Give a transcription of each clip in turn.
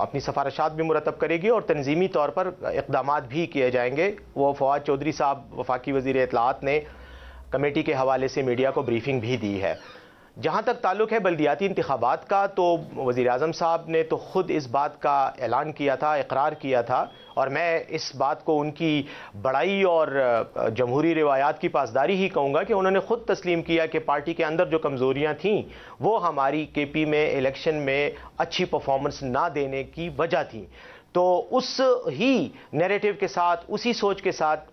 اپنی سفارشات بھی مرتب کرے گی اور تنظیمی طور پر اقدامات بھی کیے جائیں گے. وہ فواد چودھری صاحب وفاقی وزیر اطلاعات نے کمیٹی کے حوالے سے میڈیا کو بریفنگ بھی دی ہے. جہاں تک تعلق ہے بلدیاتی انتخابات کا، تو وزیر اعظم صاحب نے تو خود اس بات کا اعلان کیا تھا، اقرار کیا تھا، اور میں اس بات کو ان کی بڑائی اور جمہوری روایات کی پاسداری ہی کہوں گا کہ انہوں نے خود تسلیم کیا کہ پارٹی کے اندر جو کمزوریاں تھیں وہ ہماری کے پی میں الیکشن میں اچھی پرفارمنس نہ دینے کی وجہ تھیں. تو اس ہی نیریٹو کے ساتھ، اسی سوچ کے ساتھ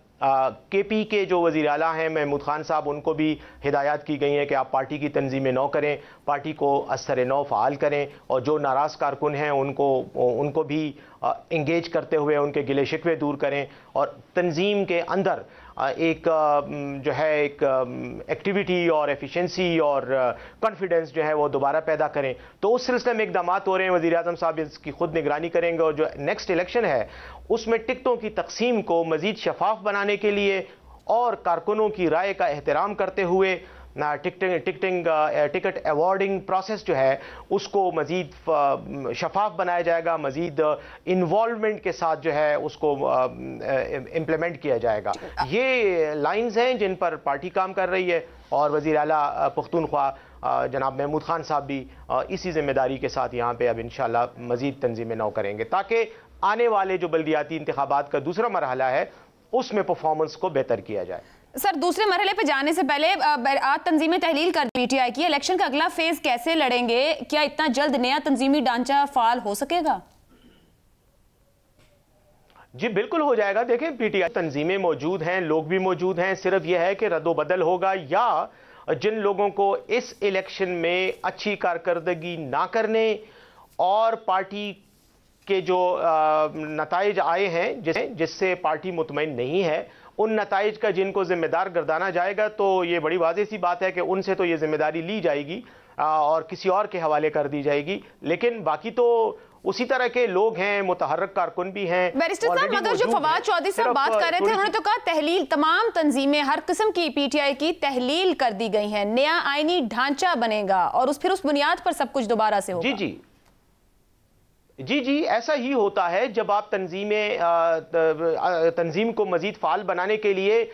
کے پی کے جو وزیر اعلیٰ ہیں محمود خان صاحب، ان کو بھی ہدایات کی گئی ہیں کہ آپ پارٹی کی تنظیمیں نو کریں، پارٹی کو از سر نو فعال کریں، اور جو ناراض کارکن ہیں ان کو بھی انگیج کرتے ہوئے ان کے گلے شکوے دور کریں، اور تنظیم کے اندر ایک جو ہے ایک ایکٹیویٹی اور ایفیشنسی اور کانفیڈنس جو ہے وہ دوبارہ پیدا کریں. تو اس سلسلے میں اقدامات ہو رہے ہیں. وزیر اعظم صاحب اس کی خود نگرانی کریں گے، اور جو نیکسٹ الیکشن ہے اس میں ٹکٹوں کی تقسیم کو مزید شفاف بنانے کے لیے اور کارکنوں کی رائے کا احترام کرتے ہوئے ٹکٹ ایوارڈنگ پروسیس جو ہے اس کو مزید شفاف بنایا جائے گا، مزید انوالومنٹ کے ساتھ جو ہے اس کو امپلیمنٹ کیا جائے گا. یہ لائنز ہیں جن پر پارٹی کام کر رہی ہے، اور وزیر اعلیٰ پختونخوا جناب محمود خان صاحب بھی اسی ذمہ داری کے ساتھ یہاں پہ اب انشاءاللہ مزید تنظیمیں نو کریں گے تاکہ آنے والے جو بلدیاتی انتخابات کا دوسرا مرحلہ ہے اس میں پرفارمنس کو بہتر کیا جائے. سر، دوسرے مرحلے پہ جانے سے پہلے آج تنظیمیں تحلیل کر پی ٹی آئی کی، الیکشن کا اگلا فیز کیسے لڑیں گے؟ کیا اتنا جلد نیا تنظیمی ڈھانچہ فعال ہو سکے گا؟ جی بالکل ہو جائے گا. دیکھیں پی ٹی آئی تنظیمیں موجود ہیں، لوگ بھی موجود ہیں، صرف یہ ہے کہ رد و بدل ہوگا، یا جن لوگوں کو اس الیکشن میں اچھی کارکردگی نہ کرنے اور پارٹی کے جو نتائج آئے ہیں جس سے پارٹی مطمئن نہیں ہے، ان نتائج کا جن کو ذمہ دار گردانا جائے گا، تو یہ بڑی واضح سی بات ہے کہ ان سے تو یہ ذمہ داری لی جائے گی اور کسی اور کے حوالے کر دی جائے گی. لیکن باقی تو اسی طرح کے لوگ ہیں، متحرک کارکن بھی ہیں. بیرسٹر صاحب، مگر جو فواد چودھری صاحب بات کر رہے تھے، انہوں نے تو کہا تحلیل، تمام تنظیمیں ہر قسم کی پی ٹی آئی کی تحلیل کر دی گئی ہیں، نیا آئینی ڈھانچہ بنے گا اور پھر اس بنیاد پر سب کچھ دوبارہ سے ہوگا. جی ایسا ہی ہوتا ہے جب آپ تنظیم کو مزید فعال بنانے کے لیے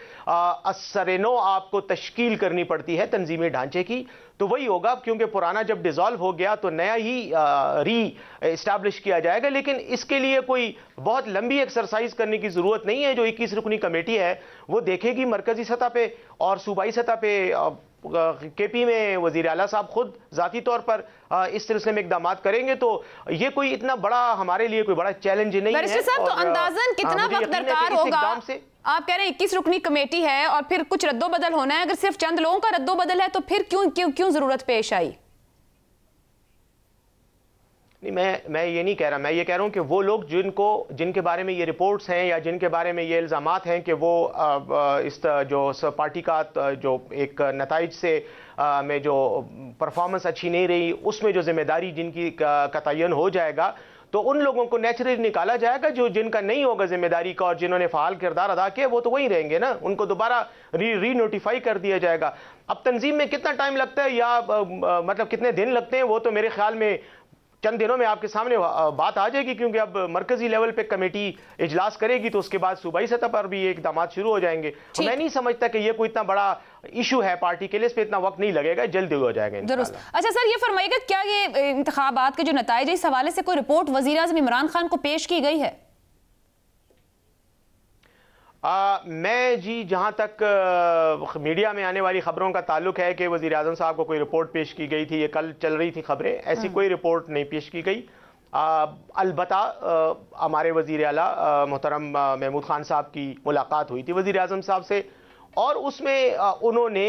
سرنو آپ کو تشکیل کرنی پڑتی ہے تنظیمی ڈھانچے کی. تو وہی ہوگا، کیونکہ پرانا جب ڈیزالو ہو گیا تو نیا ہی ری اسٹیبلش کیا جائے گا. لیکن اس کے لیے کوئی بہت لمبی ایکسرسائز کرنے کی ضرورت نہیں ہے. جو 21 رکنی کمیٹی ہے وہ دیکھے گی مرکزی سطح پہ اور صوبائی سطح پہ. کے پی میں وزیر اعلیٰ صاحب خود ذاتی طور پر اس سلسلے میں اقدامات کریں گے، تو یہ کوئی اتنا بڑا ہمارے لیے کوئی بڑا چیلنج نہیں ہے. بیرسٹر صاحب، تو اندازاً کتنا وقت درکار ہوگا؟ آپ کہہ رہے ہیں 21 رکنی کمیٹی ہے اور پھر کچھ رد و بدل ہونا ہے. اگر صرف چند لوگوں کا رد و بدل ہے تو پھر کیوں ضرورت پیش آئی؟ نہیں، میں یہ نہیں کہہ رہا. میں یہ کہہ رہا ہوں کہ وہ لوگ جن کے بارے میں یہ رپورٹس ہیں یا جن کے بارے میں یہ الزامات ہیں کہ وہ اس جو پارٹی کا جو ایک نتائج سے میں جو پرفارمنس اچھی نہیں رہی، اس میں جو ذمہ داری جن کی کا تعین ہو جائے گا، تو ان لوگوں کو نیچرلی نکالا جائے گا. جن کا نہیں ہوگا ذمہ داری کا اور جنہوں نے فعال کردار ادا کیا وہ تو وہی رہیں گے نا، ان کو دوبارہ ری نوٹیفائی کر دیا جائے گا. اب تنظیم میں کتنا ٹائم لگتا ہے یا مطلب کتنے دن لگتے ہیں، وہ تو میرے خیال میں چند دنوں میں آپ کے سامنے بات آ جائے گی، کیونکہ اب مرکزی لیول پہ کمیٹی اجلاس کرے گی تو اس کے بعد صوبائی سطح پر بھی اقدامات شروع ہو جائیں گے. میں نہیں سمجھتا کہ یہ کوئی اتنا بڑا ایشو ہے پارٹی کے لیے، اس پہ اتنا وقت نہیں لگے گا، جلد ہو جائے گا درست. اچھا سر، یہ فرمائیے گا کیا یہ انتخابات کے جو نتائج ہیں اس حوالے سے کوئی رپورٹ وزیر اعظم عمران خان کو پیش کی گئی ہے؟ میں جہاں تک میڈیا میں آنے والی خبروں کا تعلق ہے کہ وزیر اعظم صاحب کو کوئی رپورٹ پیش کی گئی تھی، یہ کل چل رہی تھی خبریں، ایسی کوئی رپورٹ نہیں پیش کی گئی. البتہ ہمارے وزیر اعلیٰ محترم محمود خان صاحب کی ملاقات ہوئی تھی وزیر اعظم صاحب سے، اور اس میں انہوں نے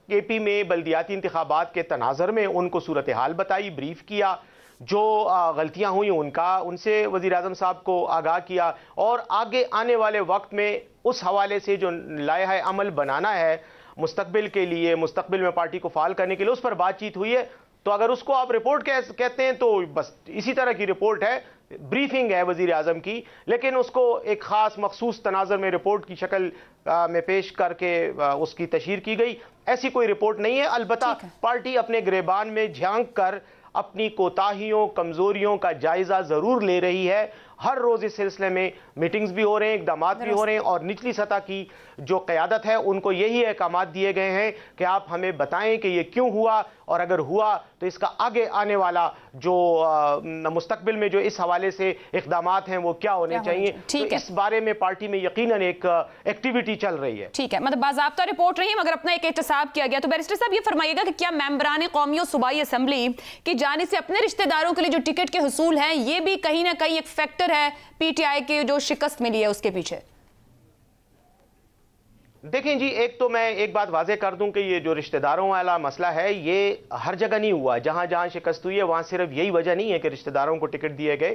کے پی میں بلدیاتی انتخابات کے تناظر میں ان کو صورتحال بتائی، بریف کیا، جو غلطیاں ہوئیں ان سے وزیر اعظم صاحب کو آگاہ کیا، اور آگے آنے والے وقت میں اس حوالے سے جو لائحہ عمل بنانا ہے مستقبل کے لیے، مستقبل میں پارٹی کو فعال کرنے کے لیے، اس پر بات چیت ہوئی ہے. تو اگر اس کو آپ رپورٹ کہتے ہیں تو بس اسی طرح کی رپورٹ ہے، بریفنگ ہے وزیر اعظم کی، لیکن اس کو ایک خاص مخصوص تناظر میں رپورٹ کی شکل میں پیش کر کے اس کی تشہیر کی گئی. ایسی کوئی رپورٹ نہیں ہے. البتہ پارٹی اپنے گریبان میں جھانک کر اپنی کوتاہیوں کمزوریوں کا جائزہ ضرور لے رہی ہے. ہر روز اس سلسلے میں میٹنگز بھی ہو رہے ہیں, اقدامات بھی ہو رہے ہیں, اور نچلی سطح کی جو قیادت ہے ان کو یہی احکامات دیے گئے ہیں کہ آپ ہمیں بتائیں کہ یہ کیوں ہوا, اور اگر ہوا تو اس کا آگے آنے والا جو مستقبل میں جو اس حوالے سے اقدامات ہیں وہ کیا ہونے چاہیے. تو اس بارے میں پارٹی میں یقیناً ایک ایکٹیویٹی چل رہی ہے. ٹھیک ہے, مطلب باضابطہ رپورٹ رہی ہے مگر اپنا ایک احتساب کیا گیا. تو بیرسٹر صاحب یہ فرمائیے گا کہ کیا ممبران قومی و صوبائی اسمبلی کی جانب سے اپنے رشتہ داروں کے لیے جو ٹکٹ کے حصول ہیں یہ بھی کہیں نہ کہیں ایک فیکٹر ہے پی ٹی آئی کے جو شکست ملی ہے اس کے پیچھے؟ دیکھیں جی, ایک تو میں ایک بات واضح کر دوں کہ یہ جو رشتہ داروں والا مسئلہ ہے یہ ہر جگہ نہیں ہوا. جہاں جہاں شکست ہوئی ہے وہاں صرف یہی وجہ نہیں ہے کہ رشتہ داروں کو ٹکٹ دیے گئے.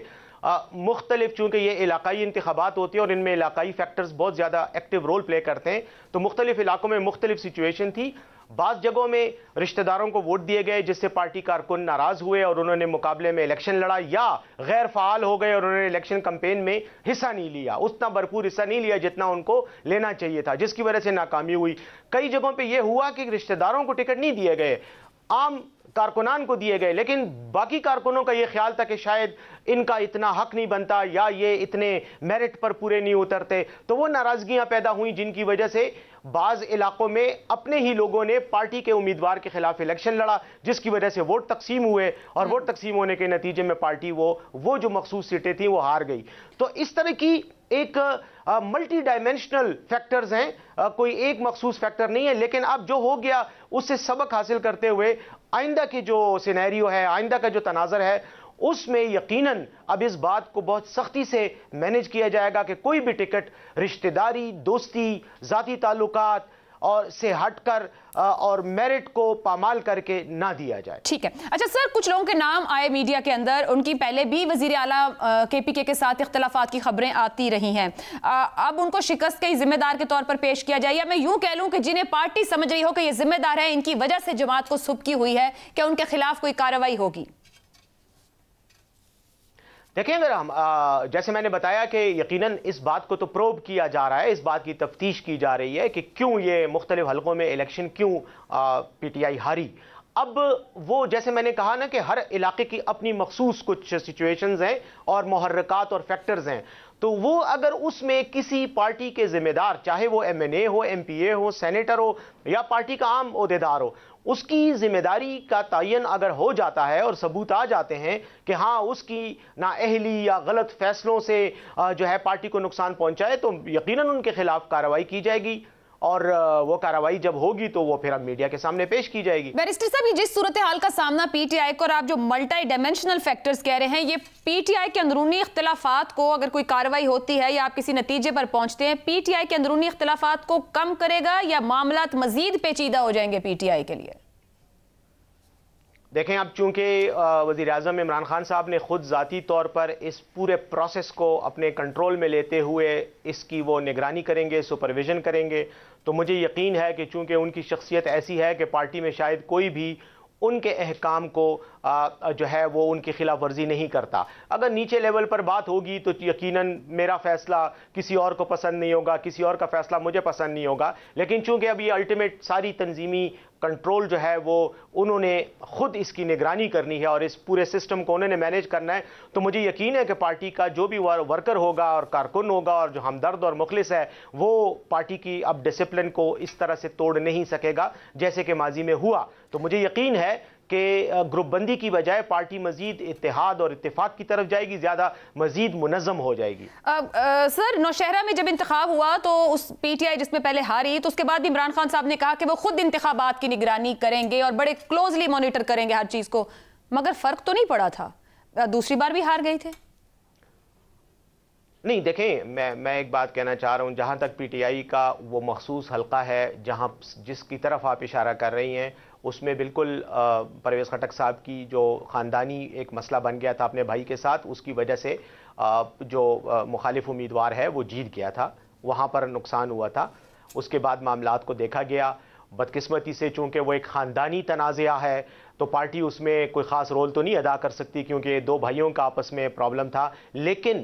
مختلف چونکہ یہ علاقائی انتخابات ہوتی ہیں اور ان میں علاقائی فیکٹرز بہت زیادہ ایکٹیو رول پلے کرتے ہیں, تو مختلف علاقوں میں مختلف سچویشن تھی. بعض جگہوں میں رشتہ داروں کو ووٹ دیے گئے جس سے پارٹی کارکن ناراض ہوئے اور انہوں نے مقابلے میں الیکشن لڑا, یا غیر فعال ہو گئے اور انہوں نے الیکشن کمپین میں حصہ نہیں لیا, اتنا بھرپور حصہ نہیں لیا جتنا ان کو لینا چاہیے تھا, جس کی وجہ سے ناکامی ہوئی. کئی جگہوں پہ یہ ہوا کہ رشتہ داروں کو ٹکٹ نہیں دیے گئے, عام کارکنان کو دیے گئے, لیکن باقی کارکنوں کا یہ خیال تھا کہ شاید ان کا اتنا حق نہیں بنتا یا یہ اتنے میرٹ پر پورے نہیں اترتے, تو وہ ناراضگیاں پیدا ہوئیں جن کی وجہ سے بعض علاقوں میں اپنے ہی لوگوں نے پارٹی کے امیدوار کے خلاف الیکشن لڑا, جس کی وجہ سے ووٹ تقسیم ہوئے, اور ووٹ تقسیم ہونے کے نتیجے میں پارٹی وہ جو مخصوص سیٹیں تھیں وہ ہار گئی. تو اس طرح کی ایک ملٹی ڈائمینشنل فیکٹرز ہیں, کوئی ایک مخصوص فیکٹر نہیں ہے. لیکن اب جو ہو گیا اس سے سبق حاصل کرتے ہوئے آئندہ کی جو سینیریو ہے, آئندہ کا جو تناظر ہے, اس میں یقیناً اب اس بات کو بہت سختی سے مینیج کیا جائے گا کہ کوئی بھی ٹکٹ رشتہ داری, دوستی, ذاتی تعلقات اور سے ہٹ کر اور میرٹ کو پامال کر کے نہ دیا جائے. ٹھیک ہے. اچھا سر, کچھ لوگوں کے نام آئے میڈیا کے اندر, ان کی پہلے بھی وزیر اعلیٰ کے پی کے ساتھ اختلافات کی خبریں آتی رہی ہیں, اب ان کو شکست کے ذمہ دار کے طور پر پیش کیا جائے, یا میں یوں کہہ لوں کہ جنہیں پارٹی سمجھ رہی ہو کہ یہ ذمہ دار ہے, ان کی وجہ سے جماعت کو سبکی ہوئی ہے, کہ ان کے خلاف کوئی کارروائی ہوگی؟ دیکھیں, اگر ہم جیسے میں نے بتایا کہ یقیناً اس بات کو تو پروب کیا جا رہا ہے, اس بات کی تفتیش کی جا رہی ہے کہ کیوں یہ مختلف حلقوں میں الیکشن کیوں پی ٹی آئی ہاری. اب وہ جیسے میں نے کہا نا کہ ہر علاقے کی اپنی مخصوص کچھ سچویشنز ہیں اور محرکات اور فیکٹرز ہیں, تو وہ اگر اس میں کسی پارٹی کے ذمہ دار, چاہے وہ ایم این اے ہو, ایم پی اے ہو, سینیٹر ہو یا پارٹی کا عام عہدیدار ہو, اس کی ذمہ داری کا تعین اگر ہو جاتا ہے اور ثبوت آ جاتے ہیں کہ ہاں اس کی نااہلی یا غلط فیصلوں سے جو ہے پارٹی کو نقصان پہنچائے, تو یقیناً ان کے خلاف کارروائی کی جائے گی, اور وہ کارروائی جب ہوگی تو وہ پھر اب میڈیا کے سامنے پیش کی جائے گی. بیرسٹر صاحب, یہ جس صورتحال کا سامنا پی ٹی آئی کو, اور آپ جو ملٹی ڈائمینشنل فیکٹرز کہہ رہے ہیں, یہ پی ٹی آئی کے اندرونی اختلافات کو, اگر کوئی کارروائی ہوتی ہے یا آپ کسی نتیجے پر پہنچتے ہیں, پی ٹی آئی کے اندرونی اختلافات کو کم کرے گا یا معاملات مزید پیچیدہ ہو جائیں گے پی ٹی آئی کے لیے؟ دیکھیں, اب چونکہ وزیر اعظم عمران خان صاحب نے خود ذاتی طور پر اس پورے پروسیس کو اپنے کنٹرول میں لیتے ہوئے اس کی وہ نگرانی کریں گے, سپرویژن کریں گے, تو مجھے یقین ہے کہ چونکہ ان کی شخصیت ایسی ہے کہ پارٹی میں شاید کوئی بھی ان کے احکام کو جو ہے وہ ان کی خلاف ورزی نہیں کرتا. اگر نیچے لیول پر بات ہوگی تو یقیناً میرا فیصلہ کسی اور کو پسند نہیں ہوگا, کسی اور کا فیصلہ مجھے پسند نہیں ہوگا, لیکن چونکہ اب یہ الٹیمیٹ ساری تنظیمی کنٹرول جو ہے وہ انہوں نے خود اس کی نگرانی کرنی ہے اور اس پورے سسٹم کو انہوں نے مینیج کرنا ہے, تو مجھے یقین ہے کہ پارٹی کا جو بھی ورکر ہوگا اور کارکن ہوگا اور جو ہمدرد اور مخلص ہے وہ پارٹی کی اب ڈسپلن کو اس طرح سے توڑ نہیں سکے گا جیسے کہ ماضی میں ہوا. تو مجھے یقین ہے کہ گروپ بندی کی بجائے پارٹی مزید اتحاد اور اتفاق کی طرف جائے گی, زیادہ مزید منظم ہو جائے گی. سر, نوشہرہ میں جب انتخاب ہوا تو اس پی ٹی آئی جس میں پہلے ہاری, تو اس کے بعد بھی عمران خان صاحب نے کہا کہ وہ خود انتخابات کی نگرانی کریں گے اور بڑے کلوزلی مانیٹر کریں گے ہر چیز کو, مگر فرق تو نہیں پڑا تھا, دوسری بار بھی ہار گئے تھے. نہیں, دیکھیں, میں ایک بات کہنا چاہ رہا ہوں, جہاں تک پی ٹی آئی کا وہ مخصوص حلقہ ہے جس کی طرف آپ اشارہ کر رہی ہیں, اس میں بالکل پرویز خٹک صاحب کی جو خاندانی ایک مسئلہ بن گیا تھا اپنے بھائی کے ساتھ, اس کی وجہ سے جو مخالف امیدوار ہے وہ جیت گیا تھا, وہاں پر نقصان ہوا تھا. اس کے بعد معاملات کو دیکھا گیا, بدقسمتی سے چونکہ وہ ایک خاندانی تنازعہ ہے تو پارٹی اس میں کوئی خاص رول تو نہیں ادا کر سکتی کیونکہ دو بھائیوں کا آپس میں پرابلم تھا, لیکن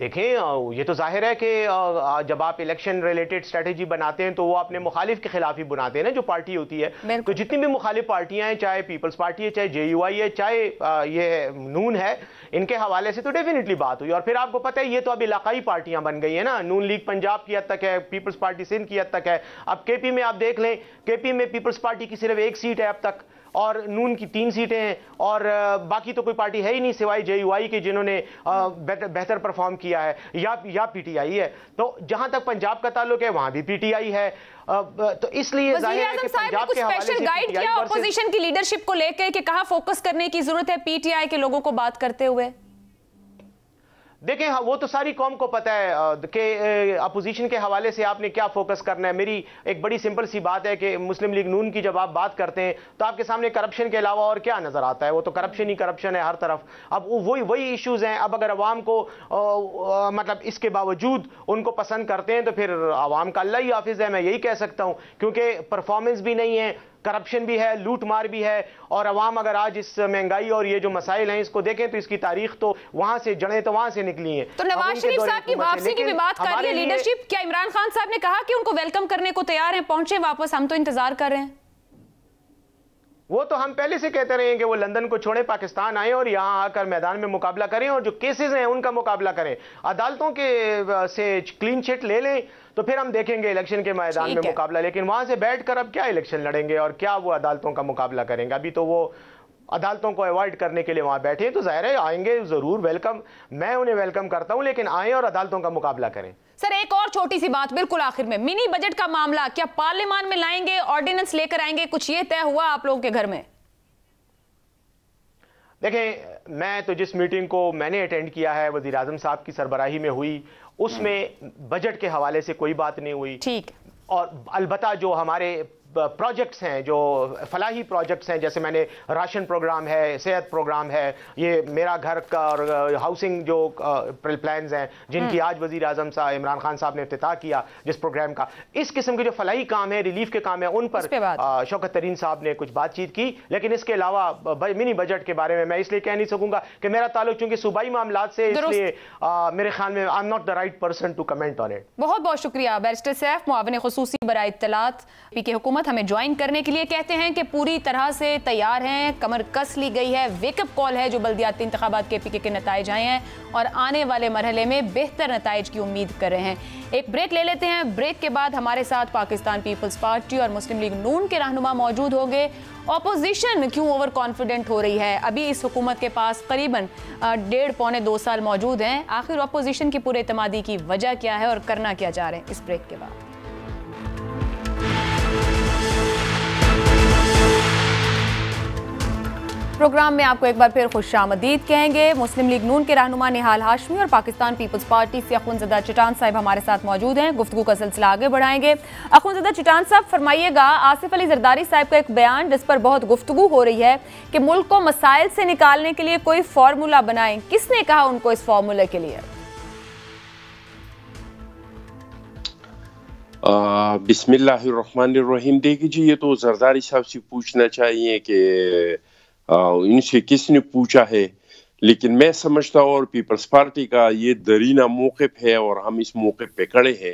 دیکھیں یہ تو ظاہر ہے کہ جب آپ الیکشن ریلیٹڈ اسٹریٹجی بناتے ہیں تو وہ اپنے مخالف کے خلاف ہی بناتے ہیں نا، جو پارٹی ہوتی ہے تو جتنی بھی مخالف پارٹیاں ہیں، چاہے پیپلز پارٹی ہے، چاہے جے یو آئی ہے، چاہے یہ نون ہے، ان کے حوالے سے تو ڈیفینیٹلی بات ہوئی. اور پھر آپ کو پتہ ہے یہ تو اب علاقائی پارٹیاں بن گئی ہیں نا، نون لیگ پنجاب کی حد تک ہے، پیپلز پارٹی سندھ کی حد تک ہے. اب کے پی میں آپ دیکھ لیں، کے پی میں پیپلز پارٹی کی صرف 1 سیٹ ہے اب تک، اور نون کی 3 سیٹیں ہیں، اور باقی تو کوئی پارٹی ہے ہی نہیں سوائے جے یو آئی کے جنہوں نے بہتر پرفارم کیا ہے، یا پی ٹی آئی ہے. تو جہاں تک پنجاب کا تعلق ہے وہاں بھی پی ٹی آئی ہے. تو اس لیے ظاہر ہے کہ پنجاب کے حوالے سے گائیڈ کیا اپوزیشن کی لیڈرشپ کو لے کے کہ کہاں فوکس کرنے کی ضرورت ہے پی ٹی آئی کے لوگوں کو بات کرتے ہوئے؟ دیکھیں وہ تو ساری قوم کو پتہ ہے کہ اپوزیشن کے حوالے سے آپ نے کیا فوکس کرنا ہے. میری ایک بڑی سمپل سی بات ہے کہ مسلم لیگ نون کی جب آپ بات کرتے ہیں تو آپ کے سامنے کرپشن کے علاوہ اور کیا نظر آتا ہے؟ وہ تو کرپشن ہی کرپشن ہے ہر طرف. اب وہی ایشوز ہیں. اب اگر عوام کو مطلب اس کے باوجود ان کو پسند کرتے ہیں تو پھر عوام کا اللہ ہی حافظ ہے، میں یہی کہہ سکتا ہوں، کیونکہ پرفارمنس بھی نہیں ہے، کرپشن بھی ہے، لوٹ مار بھی ہے. اور عوام اگر آج اس مہنگائی اور یہ جو مسائل ہیں اس کو دیکھیں تو اس کی تاریخ تو وہاں سے جڑیں تو وہاں سے نکلی ہیں. تو نواز شریف صاحب کی واپسی کی بھی بات کر رہی ہے لیڈرشپ، کیا عمران خان صاحب نے کہا کہ ان کو ویلکم کرنے کو تیار ہیں، پہنچے واپس، ہم تو انتظار کر رہے ہیں؟ وہ تو ہم پہلے سے کہتے رہے ہیں کہ وہ لندن کو چھوڑیں، پاکستان آئیں اور یہاں آ کر میدان میں مقابلہ کریں اور جو کیسز ہیں ان کا مقابلہ کریں، عدالتوں کے سے کلین چٹ لے لیں تو پھر ہم دیکھیں گے الیکشن کے میدان میں مقابلہ. لیکن وہاں سے بیٹھ کر اب کیا الیکشن لڑیں گے اور کیا وہ عدالتوں کا مقابلہ کریں گے؟ ابھی تو وہ عدالتوں کو ایوائڈ کرنے کے لیے وہاں بیٹھے ہیں. تو ظاہر ہے آئیں گے ضرور، ویلکم، میں انہیں ویلکم کرتا ہوں، لیکن آئیں اور عدالتوں کا مقابلہ کریں. سر ایک اور چھوٹی سی بات بالکل آخر میں، منی بجٹ کا معاملہ کیا پارلیمان میں لائیں گے، آرڈیننس لے کر آئیں گے؟ کچھ یہ طے ہوا آپ لوگوں کے گھر میں؟ دیکھیں میں تو جس میٹنگ کو میں نے اٹینڈ کیا ہے وزیر اعظم صاحب کی سربراہی میں ہوئی، اس میں بجٹ کے حوالے سے کوئی بات نہیں ہوئی. ٹھیک. اور البتہ جو ہمارے پروجیکٹس ہیں، جو فلاحی پروجیکٹس ہیں، جیسے میں نے راشن پروگرام ہے، صحت پروگرام ہے، یہ میرا گھر کا اور ہاؤسنگ جو پلانز ہیں جن کی آج وزیر اعظم صاحب عمران خان صاحب نے افتتاح کیا جس پروگرام کا، اس قسم کے جو فلاحی کام ہیں، ریلیف کے کام ہیں، ان پر شوکت ترین صاحب نے کچھ بات چیت کی. لیکن اس کے علاوہ منی بجٹ کے بارے میں اس لیے کہہ نہیں سکوں گا کہ میرا تعلق چونکہ صوبائی معاملات سے، اس لیے میرے خیال میں I'm not the right person to comment on it. بہت بہت شکریہ بیرسٹر سیف، معاون خصوصی برائے اطلاعات پی کے حکومت، ہمیں جوائن کرنے کے لیے. کہتے ہیں کہ پوری طرح سے تیار ہیں، کمر کس لی گئی ہے، ویک اپ کال ہے جو بلدیاتی انتخابات کے پی کے نتائج آئے ہیں اور آنے والے مرحلے میں بہتر نتائج کی امید کر رہے ہیں. ایک بریک لے لیتے ہیں، بریک کے بعد ہمارے ساتھ پاکستان پیپلز پارٹی اور مسلم لیگ نون کے رہنما موجود ہوں گے. اپوزیشن کیوں اوور کانفیڈنٹ ہو رہی ہے؟ ابھی اس حکومت کے پاس قریباً 1.5-2 سال موجود ہیں. آخر اپوزیشن کی پورے اعتمادی کی وجہ کیا ہے اور کرنا کیا جا رہے ہیں؟ اس بریک کے بعد. پروگرام میں آپ کو ایک بار پھر خوش آمدید کہیں گے. مسلم لیگ نون کے رہنما نہال ہاشمی اور پاکستان پیپلز پارٹی سے اخوندزادہ چٹان صاحب ہمارے ساتھ موجود ہیں. گفتگو کا سلسلہ آگے بڑھائیں گے. اخوندزادہ چٹان صاحب فرمائیے گا، آصف علی زرداری صاحب کا ایک بیان جس پر بہت گفتگو ہو رہی ہے کہ ملک کو مسائل سے نکالنے کے لیے کوئی فارمولا بنائیں، کس نے کہا ان کو اس فارمولے کے لیے؟ بسم اللہ الرحمن الرحیم. دیکھیے جی، یہ تو زرداری صاحب سے پوچھنا چاہیے کہ ان سے کس نے پوچھا ہے، لیکن میں سمجھتا ہوں اور پیپلز پارٹی کا یہ درینہ موقف ہے اور ہم اس موقف پہ کھڑے ہیں.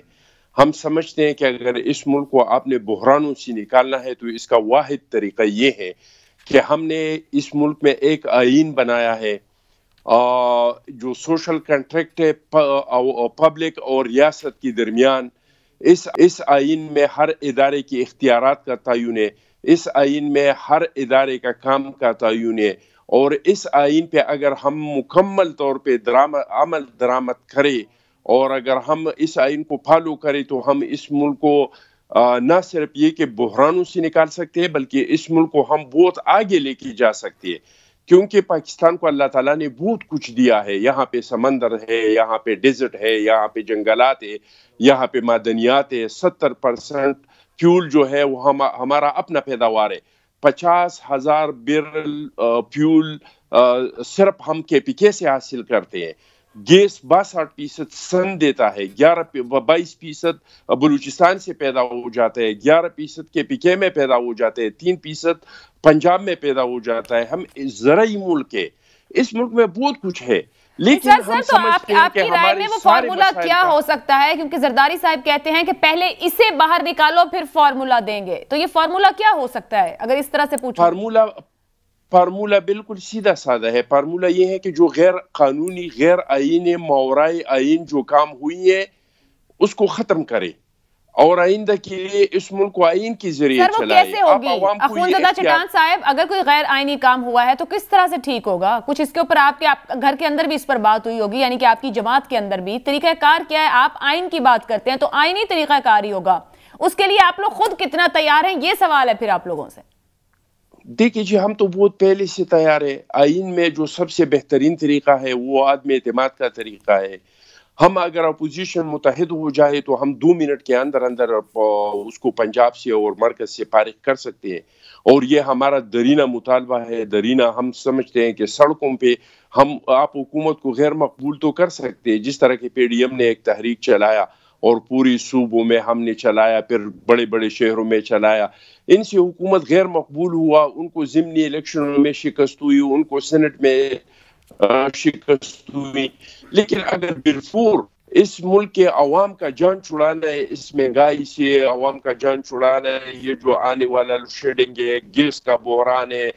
ہم سمجھتے ہیں کہ اگر اس ملک کو اپنے بحرانوں سے نکالنا ہے تو اس کا واحد طریقہ یہ ہے کہ ہم نے اس ملک میں ایک آئین بنایا ہے جو سوشل کنٹریکٹ ہے پبلک اور ریاست کے درمیان. اس آئین میں ہر ادارے کی اختیارات کا تعین ہے، اس آئین میں ہر ادارے کا کام کا تعین ہے، اور اس آئین پہ اگر ہم مکمل طور پہ عمل درآمد کریں اور اگر ہم اس آئین کو فالو کریں تو ہم اس ملک کو نہ صرف یہ کہ بحرانوں سے نکال سکتے ہیں بلکہ اس ملک کو ہم بہت آگے لے کے جا سکتے ہیں. کیونکہ پاکستان کو اللہ تعالیٰ نے بہت کچھ دیا ہے. یہاں پہ سمندر ہے، یہاں پہ ڈیزرٹ ہے، یہاں پہ جنگلات ہے، یہاں پہ معدنیات ہے. 70% فیول جو ہے وہ ہمارا اپنا پیداوار ہے. 50,000 بیرل فیول صرف ہم کے پی کے سے حاصل کرتے ہیں. گیس 62% سن دیتا ہے، 22% بلوچستان سے پیدا ہو جاتا ہے، 11% کے پی کے میں پیدا ہو جاتے ہیں، 3% پنجاب میں پیدا ہو جاتا ہے. ہم زرعی ملک ہے. اس ملک میں بہت کچھ ہے لیکن ہم سمجھتے ہیں کہ آپ کی رائے میں وہ فارمولا کیا ہو سکتا ہے؟ کیونکہ زرداری صاحب کہتے ہیں کہ پہلے اسے باہر نکالو پھر فارمولا دیں گے، تو یہ فارمولا کیا ہو سکتا ہے اگر اس طرح سے پوچھیں؟ فارمولا بالکل سیدھا سادہ ہے. فارمولا یہ ہے کہ جو غیر قانونی، غیر آئین، ماورائے آئین جو کام ہوئی ہے اس کو ختم کرے اور آئندہ کے لیے اس ملک کو آئین کی ذریعے چلائے. کیسے ہوگی اخونزادہ چٹان صاحب؟ اگر کوئی غیر آئینی کام ہوا ہے تو کس طرح سے ٹھیک ہوگا؟ کچھ اس کے اوپر آپ کے گھر کے اندر بھی اس پر بات ہوئی ہوگی، یعنی کہ آپ کی جماعت کے اندر بھی طریقہ کار کیا ہے؟ آپ آئین کی بات کرتے ہیں تو آئینی طریقہ کار ہی ہوگا، اس کے لیے آپ لوگ خود کتنا تیار ہیں؟ یہ سوال ہے پھر آپ لوگوں سے. دیکھیں جی، ہم تو بہت پہلے سے تیار ہیں. آئین میں جو سب سے بہترین طریقہ ہے وہ عدم اعتماد کا طریقہ ہے. ہم اگر اپوزیشن متحد ہو جائے تو ہم 2 منٹ کے اندر اس کو پنجاب سے اور مرکز سے فارغ کر سکتے ہیں، اور یہ ہمارا درینہ مطالبہ ہے. درینہ ہم سمجھتے ہیں کہ سڑکوں پہ آپ حکومت کو غیر مقبول تو کر سکتے ہیں، جس طرح کہ پی ڈی ایم نے ایک تحریک چلایا اور پوری صوبوں میں ہم نے چلایا، پھر بڑے بڑے شہروں میں چلایا. ان سے حکومت غیر مقبول ہوا، ان کو ضمنی الیکشنوں میں شکست ہوئی، ان کو سینٹ میں شکست ہوئی. لیکن اگر بالفور اس ملک کے عوام کا جان چھڑانا ہے، اس مہنگائی سے عوام کا جان چھڑانا ہے، یہ جو آنے والا شیڈنگ ہے، گیس کا بحران ہے،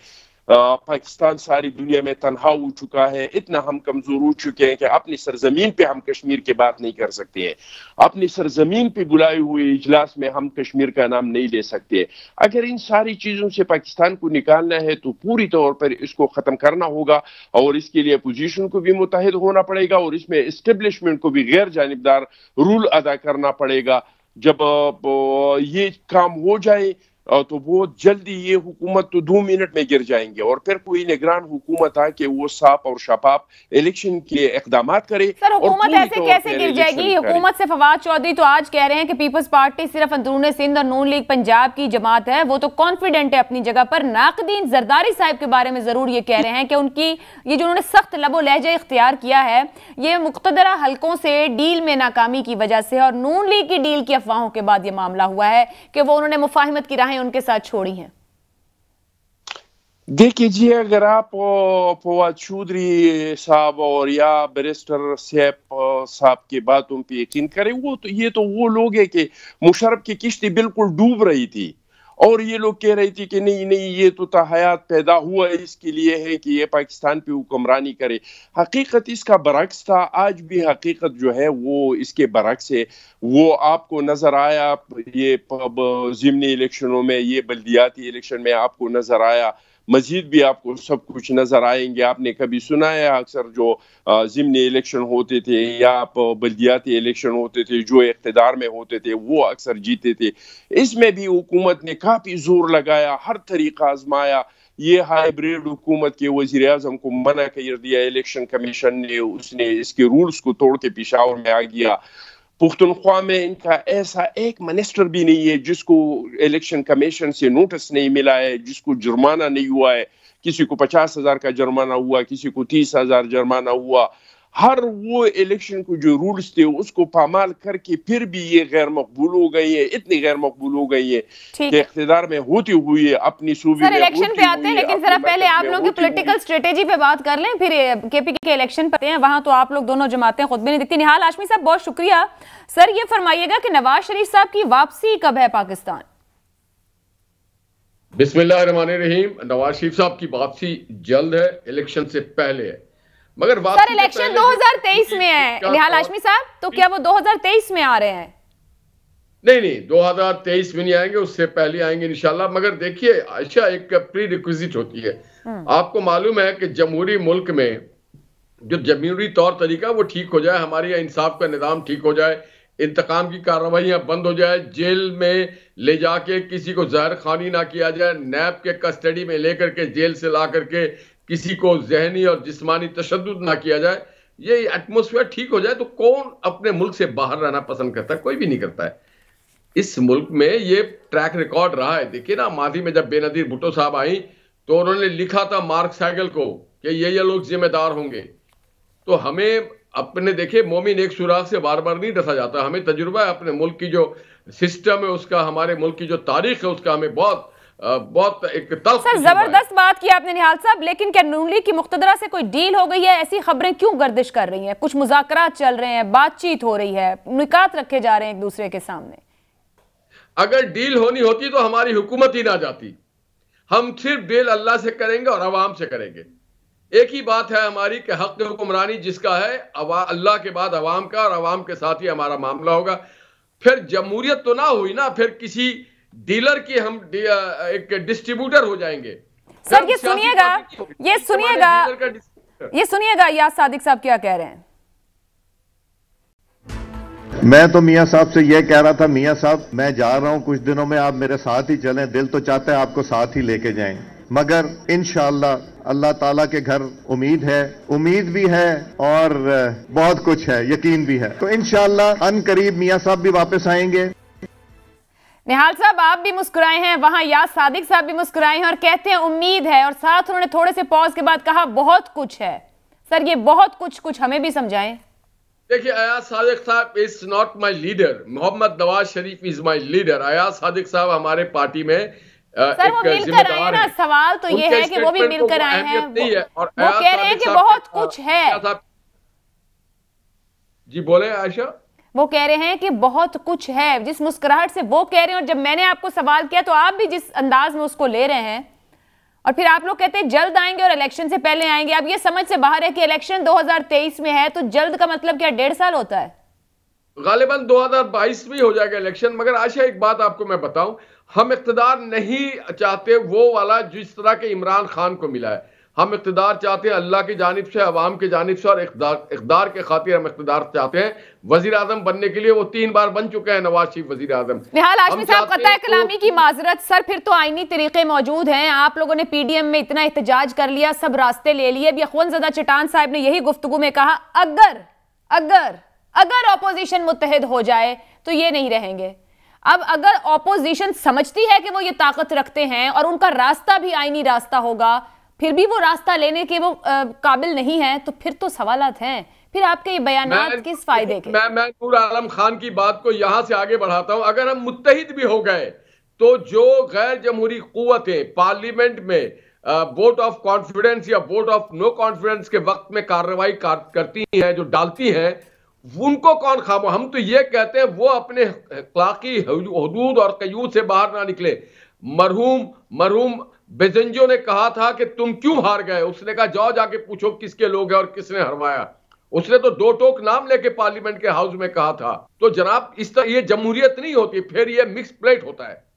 پاکستان ساری دنیا میں تنہا ہو چکا ہے، اتنا ہم کمزور ہو چکے ہیں کہ اپنی سرزمین پہ ہم کشمیر کی بات نہیں کر سکتے ہیں. اپنی سرزمین پہ بلائے ہوئے اجلاس میں ہم کشمیر کا نام نہیں لے سکتے. اگر ان ساری چیزوں سے پاکستان کو نکالنا ہے تو پوری طور پر اس کو ختم کرنا ہوگا، اور اس کے لیے اپوزیشن کو بھی متحد ہونا پڑے گا، اور اس میں اسٹیبلشمنٹ کو بھی غیر جانبدار رول ادا کرنا پڑے گا. جب یہ کام ہو جائے تو بہت جلدی یہ حکومت تو 2 منٹ میں گر جائیں گے، اور پھر کوئی نگران حکومت آ کہ وہ صاف اور شفاف الیکشن کے اقدامات کرے. سر حکومت ایسے کیسے گر جائے گی؟ حکومت سے فواد چودھری تو آج کہہ رہے ہیں کہ پیپلز پارٹی صرف اندرون سندھ اور نون لیگ پنجاب کی جماعت ہے، وہ تو کانفیڈنٹ ہے اپنی جگہ پر. ناقدین زرداری صاحب کے بارے میں ضرور یہ کہہ رہے ہیں کہ ان کی یہ جو انہوں نے سخت لب و لہجہ اختیار کیا ہے یہ مقتدرہ حلقوں سے ڈیل میں ناکامی کی وجہ سے، اور نون لیگ کی ڈیل کی افواہوں کے بعد یہ معاملہ ہوا ہے کہ وہ انہوں نے مفاہمت کی راہیں ان کے ساتھ چھوڑی ہیں. دیکھیے جی، اگر آپ فواد چودھری صاحب اور یا بیرسٹر سیف صاحب کی باتوں پہ یقین کریں، یہ تو وہ لوگ ہیں کہ مشرف کی کشتی بالکل ڈوب رہی تھی اور یہ لوگ کہہ رہی تھی کہ نہیں یہ تو حیات پیدا ہوا ہے اس کے لیے ہے کہ یہ پاکستان پہ حکمرانی کرے. حقیقت اس کا برعکس تھا. آج بھی حقیقت جو ہے وہ اس کے برعکس ہے. وہ آپ کو نظر آیا یہ ضمنی الیکشنوں میں، یہ بلدیاتی الیکشن میں آپ کو نظر آیا، مزید بھی آپ کو سب کچھ نظر آئیں گے. آپ نے کبھی سنا ہے اکثر جو ضمنی الیکشن ہوتے تھے یا بلدیاتی الیکشن ہوتے تھے جو اقتدار میں ہوتے تھے وہ اکثر جیتے تھے. اس میں بھی حکومت نے کافی زور لگایا، ہر طریقہ آزمایا. یہ ہائیبریڈ حکومت کے وزیر اعظم کو منع کر دیا الیکشن کمیشن نے، اس نے اس کے رولز کو توڑ کے پشاور میں آ گیا. پختونخوا میں ان کا ایسا ایک منسٹر بھی نہیں ہے جس کو الیکشن کمیشن سے نوٹس نہیں ملا ہے، جس کو جرمانہ نہیں ہوا ہے. کسی کو 50,000 کا جرمانہ ہوا، کسی کو 30,000 جرمانہ ہوا. ہر وہ الیکشن کو جو رولز تھے اس کو پامال کر کے پھر بھی یہ غیر مقبول ہو گئی ہے، اتنی غیر مقبول ہو گئی ہے کہ اقتدار میں ہوتی ہوئی اپنی صوبے میں الیکشن پہ آتے ہیں. لیکن ذرا پہلے آپ لوگوں کی پولیٹیکل اسٹریٹجی پہ بات کر لیں، پھر کے پی کے الیکشن پہ ہیں. وہاں تو آپ لوگ دونوں جماعتیں خود بھی نہیں دکھتی. نہال ہاشمی صاحب بہت شکریہ. سر یہ فرمائیے گا کہ نواز شریف صاحب کی واپسی کب ہے پاکستان؟ بسم اللہ الرحمن الرحیم. نواز شریف صاحب کی واپسی جلد ہے، الیکشن سے پہلے ہے. مگر سر الیکشن 2023 میں ہے نہال ہاشمی صاحب، تو کیا وہ 2023 میں آ رہے ہیں؟ نہیں 2023 میں نہیں آئیں گے، اس سے پہلے آئیں گے انشاءاللہ. مگر دیکھیے عائشہ، ایک پری ریکویزٹ ہوتی ہے. آپ کو معلوم ہے کہ جمہوری ملک میں جو جمہوری طور طریقہ وہ ٹھیک ہو جائے، ہمارے یہاں انصاف کا نظام ٹھیک ہو جائے، انتقام کی کارروائیاں بند ہو جائے، جیل میں لے جا کے کسی کو زہر خوانی نہ کیا جائے، نیب کے کسٹڈی میں لے کر کے جیل سے لا کر کے کسی کو ذہنی اور جسمانی تشدد نہ کیا جائے، یہ ایٹموسفیئر ٹھیک ہو جائے تو کون اپنے ملک سے باہر رہنا پسند کرتا ہے؟ کوئی بھی نہیں کرتا ہے. اس ملک میں یہ ٹریک ریکارڈ رہا ہے. دیکھیں نا، ماضی میں جب بے نظیر بھٹو صاحب آئیں تو انہوں نے لکھا تھا مارک سائیکل کو کہ یہ لوگ ذمہ دار ہوں گے. تو ہمیں اپنے دیکھیں مومن ایک سوراخ سے بار بار نہیں ڈسا جاتا. ہمیں تجربہ ہے اپنے ملک کی جو سسٹم ہے اس کا، ہمارے ملک کی جو تاریخ ہے اس کا ہمیں بہت بہت ایک تلخ سر زبردست بات کی آپ نے نہال صاحب، لیکن کیا نون لیگ کی مقتدرہ سے کوئی ڈیل ہو گئی ہے؟ ایسی خبریں کیوں گردش کر رہی ہیں؟ کچھ مذاکرات چل رہے ہیں، بات چیت ہو رہی ہے، نکات رکھے جا رہے ہیں ایک دوسرے کے سامنے. اگر ڈیل ہونی ہوتی تو ہماری حکومت ہی نہ جاتی. ہم صرف ڈیل اللہ سے کریں گے اور عوام سے کریں گے. ایک ہی بات ہے ہماری کہ حق حکمرانی جس کا ہے اللہ کے بعد عوام کا، اور عوام کے ساتھ ہی ہمارا معاملہ ہوگا. پھر جمہوریت تو نہ ہوئی نا، پھر کسی ڈیلر کی ہم ایک ڈسٹریبیوٹر ہو جائیں گے. سر یہ سنیے گا یاس صادق صاحب کیا کہہ رہے ہیں. میں تو میاں صاحب سے یہ کہہ رہا تھا، میاں صاحب میں جا رہا ہوں، کچھ دنوں میں آپ میرے ساتھ ہی چلیں، دل تو چاہتا ہے آپ کو ساتھ ہی لے کے جائیں، مگر انشاءاللہ اللہ تعالیٰ کے گھر امید بھی ہے اور بہت کچھ ہے، یقین بھی ہے. تو انشاءاللہ ان قریب میاں صاحب بھی واپس آئیں گے. نہال صاحب آپ بھی مسکرائے ہیں، وہاں یاس صادق صاحب بھی مسکرائے ہیں اور کہتے ہیں امید ہے، اور ساتھ انہوں نے تھوڑے سے پاز کے بعد کہا بہت کچھ ہے. سر یہ بہت کچھ ہمیں بھی سمجھائیں. دیکھیے ایاز صادق صاحب is not my leader. Muhammad Nawaz Sharif is my leader. Ayaz Sadiq صاحب ہمارے پارٹی میں سر وہ مل کر آئے نا، سوال تو یہ ہے کہ وہ بھی مل کر آئے ہیں، وہ کہہ رہے ہیں کہ بہت کچھ ہے. جی بولیں عائشہ. وہ کہہ رہے ہیں کہ بہت کچھ ہے، جس مسکراہٹ سے وہ کہہ رہے ہیں، اور جب میں نے آپ کو سوال کیا تو آپ بھی جس انداز میں اس کو لے رہے ہیں، اور پھر آپ لوگ کہتے ہیں جلد آئیں گے اور الیکشن سے پہلے آئیں گے. اب یہ سمجھ سے باہر ہے کہ الیکشن 2023 میں ہے، تو جلد کا مطلب کیا 1.5 سال ہوتا ہے؟ غالباً 2022 میں ہو جائے گا الیکشن. مگر عائشہ ایک بات آپ کو میں بتاؤں، ہم اقتدار نہیں چاہتے وہ والا جس طرح کے عمران خان کو ملا ہے. ہم اقتدار چاہتے ہیں اللہ کی جانب سے، عوام کی جانب سے، اور اقتدار کے خاطر ہم اقتدار چاہتے ہیں. وزیر اعظم بننے کے لیے وہ 3 بار بن چکے ہیں نواز شریف وزیر اعظم. نہال ہاشمی صاحب قطع کلامی کی معذرت. سر پھر تو آئینی طریقے موجود ہیں، آپ لوگوں نے پی ڈی ایم میں اتنا احتجاج کر لیا، سب راستے لے لیے. اب اخوان زدہ چٹان صاحب نے یہی گفتگو میں کہا اگر اپوزیشن متحد ہو جائے تو یہ نہیں رہیں گے. اب اگر اپوزیشن سمجھتی ہے کہ وہ یہ طاقت رکھتے ہیں اور ان کا راستہ بھی آئینی راستہ ہوگا، پھر بھی وہ راستہ لینے کے وہ قابل نہیں ہیں، تو پھر تو سوالات ہیں. پھر آپ کے یہ بیانات کس فائدے کے؟ میں نور عالم خان کی بات کو یہاں سے آگے بڑھاتا ہوں. اگر ہم متحد بھی ہو گئے تو جو غیر جمہوری قوتیں پارلیمنٹ میں ووٹ آف کانفیڈنس یا ووٹ آف نو کانفیڈنس کے وقت میں کارروائی کرتی ہیں، جو ڈالتی ہیں، ان کو کون خاموش؟ ہم تو یہ کہتے ہیں وہ اپنے اخلاقی حدود اور قیود سے باہر نہ نکلے. مرحوم بیزنجو نے کہا تھا کہ تم کیوں ہار گئے؟ اس نے کہا جاؤ جا کے پوچھو کس کے لوگ ہیں اور کس نے ہروایا. اس نے تو 2 ٹوک نام لے کے پارلیمنٹ کے ہاؤس میں کہا تھا. تو جناب اس طرح یہ جمہوریت نہیں ہوتی، پھر یہ مکس پلیٹ ہوتا ہے.